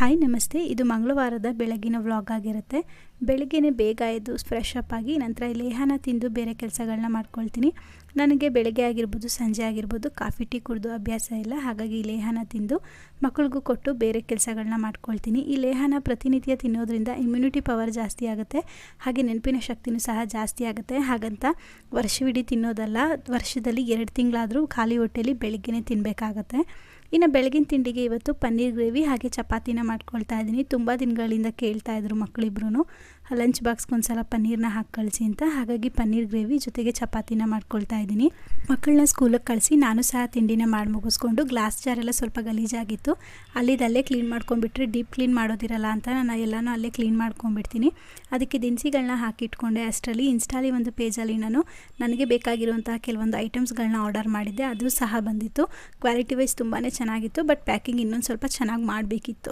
Hi ನಮಸ್ತೆ. ಇದು ಮಂಗಳವಾರದ ಬೆಳಗಿನ ವ್ಲಾಗ್ ಆಗಿರುತ್ತೆ. ಬೆಳಗ್ಗೆನೇ ಬೇಗ ಎದ್ದು ಫ್ರೆಶ್ ಅಪ್ ಆಗಿ ನಂತರ ಲೇಹನ ತಿಂದು ಬೇರೆ ಕೆಲಸಗಳನ್ನ ಮಾಡ್ಕೊಳ್ತೀನಿ. ನನಗೆ ಬೆಳಗ್ಗೆ ಆಗಿರ್ಬೋದು ಸಂಜೆ ಆಗಿರ್ಬೋದು ಕಾಫಿ ಟೀ ಕುಡಿದು ಅಭ್ಯಾಸ ಇಲ್ಲ. ಹಾಗಾಗಿ ಈ ಲೇಹನ ತಿಂದು ಮಕ್ಕಳಿಗೂ ಕೊಟ್ಟು ಬೇರೆ ಕೆಲಸಗಳನ್ನ ಮಾಡ್ಕೊಳ್ತೀನಿ. ಈ ಲೇಹನ ಪ್ರತಿನಿತ್ಯ ತಿನ್ನೋದ್ರಿಂದ ಇಮ್ಯುನಿಟಿ ಪವರ್ ಜಾಸ್ತಿ ಆಗುತ್ತೆ, ಹಾಗೆ ನೆನಪಿನ ಶಕ್ತಿನೂ ಸಹ ಜಾಸ್ತಿ ಆಗುತ್ತೆ. ಹಾಗಂತ ವರ್ಷವಿಡೀ ತಿನ್ನೋದಲ್ಲ, ವರ್ಷದಲ್ಲಿ 2 ತಿಂಗಳಾದರೂ ಖಾಲಿ ಹೊಟ್ಟೆಯಲ್ಲಿ ಬೆಳಗ್ಗೆನೇ ತಿನ್ನಬೇಕಾಗತ್ತೆ. ಇನ್ನು ಬೆಳಗಿನ ತಿಂಡಿಗೆ ಇವತ್ತು ಪನ್ನೀರ್ ಗ್ರೇವಿ ಹಾಗೆ ಚಪಾತಿನ ಮಾಡ್ಕೊಳ್ತಾ ಇದ್ದೀನಿ. ತುಂಬ ದಿನಗಳಿಂದ ಕೇಳ್ತಾ ಇದ್ರು ಮಕ್ಕಳಿಬ್ರು ಲಂಚ್ ಬಾಕ್ಸ್ಗೆ ಒಂದ್ಸಲ ಪನ್ನೀರ್ನ ಹಾಕಿ ಕಳಿಸಿ ಅಂತ. ಹಾಗಾಗಿ ಪನ್ನೀರ್ ಗ್ರೇವಿ ಜೊತೆಗೆ ಚಪಾತಿನ ಮಾಡ್ಕೊಳ್ತಾ ಇದ್ದೀನಿ. ಮಕ್ಕಳನ್ನ ಸ್ಕೂಲಿಗೆ ಕಳಿಸಿ ನಾನು ಸಹ ತಿಂಡಿನ ಮಾಡಿ ಮುಗಿಸ್ಕೊಂಡು ಗ್ಲಾಸ್ ಜಾರೆಲ್ಲ ಸ್ವಲ್ಪ ಗಲೀಜಾಗಿತ್ತು, ಅಲ್ಲೇ ಕ್ಲೀನ್ ಮಾಡ್ಕೊಂಡ್ಬಿಟ್ರೆ ಡೀಪ್ ಕ್ಲೀನ್ ಮಾಡೋದಿರಲ್ಲ ಅಂತ ನಾನು ಎಲ್ಲನೂ ಅಲ್ಲೇ ಕ್ಲೀನ್ ಮಾಡ್ಕೊಂಡ್ಬಿಡ್ತೀನಿ. ಅದಕ್ಕೆ ದಿನಸಿಗಳನ್ನ ಹಾಕಿಟ್ಕೊಂಡೆ. ಅಷ್ಟರಲ್ಲಿ ಇನ್ಸ್ಟಾಲಿ ಒಂದು ಪೇಜಲ್ಲಿ ನಾನು ನನಗೆ ಬೇಕಾಗಿರುವಂತಹ ಕೆಲವೊಂದು ಐಟಮ್ಸ್ಗಳನ್ನ ಆರ್ಡರ್ ಮಾಡಿದ್ದೆ. ಅದು ಸಹ ಬಂದಿತ್ತು. ಕ್ವಾಲಿಟಿ ವೈಸ್ ತುಂಬಾ ಚೆನ್ನಾಗಿತ್ತು, ಬಟ್ ಪ್ಯಾಕಿಂಗ್ ಇನ್ನೊಂದು ಸ್ವಲ್ಪ ಚೆನ್ನಾಗಿ ಮಾಡಬೇಕಿತ್ತು.